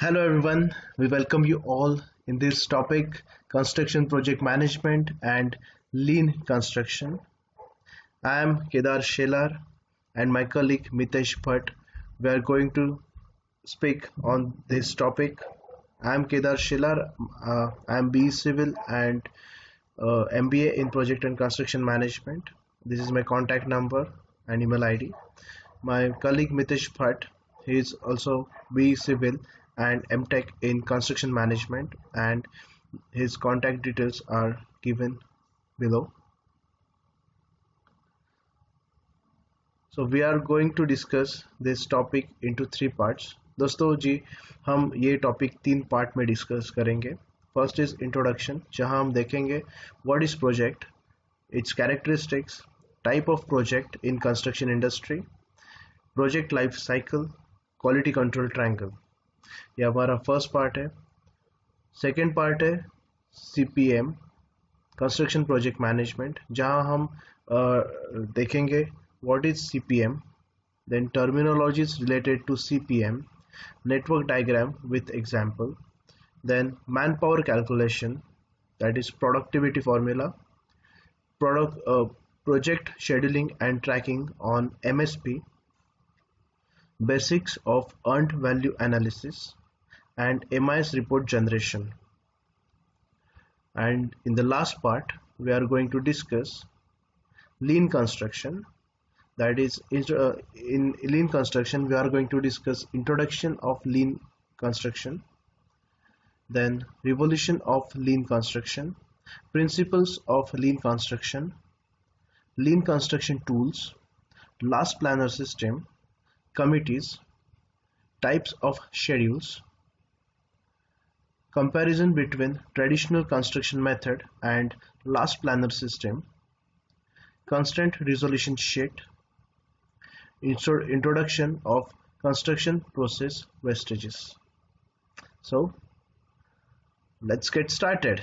Hello everyone, we welcome you all in this topic construction project management and lean construction. I am Kedar Shelar and my colleague Mitesh Bhatt. We are going to speak on this topic. I am Kedar Shelar, I am BE Civil and MBA in Project and Construction Management. This is my contact number and email ID. My colleague Mitesh Bhatt, he is also BE Civil and M.tech in Construction Management, and his contact details are given below. So we are going to discuss this topic into three parts. दोस्तों जी हम ये topic तीन part में discuss करेंगे. First is introduction, जहां हम देखेंगे what is project, it's characteristics, type of project in construction industry, project life cycle, quality control triangle. ये हमारा फर्स्ट पार्ट है. सेकेंड पार्ट है CPM, कंस्ट्रक्शन प्रोजेक्ट मैनेजमेंट, जहां हम देखेंगे what is CPM, then terminologies related to CPM, network diagram with example, then manpower calculation, that is productivity formula, project scheduling and tracking on MSP, basics of earned value analysis, and MIS report generation. And in the last part we are going to discuss lean construction. That is, in lean construction we are going to discuss introduction of lean construction, then revolution of lean construction, principles of lean construction tools, last planner system, committees, types of schedules, comparison between traditional construction method and last planner system, constraint resolution sheet, introduction of construction process wastages. So let's get started.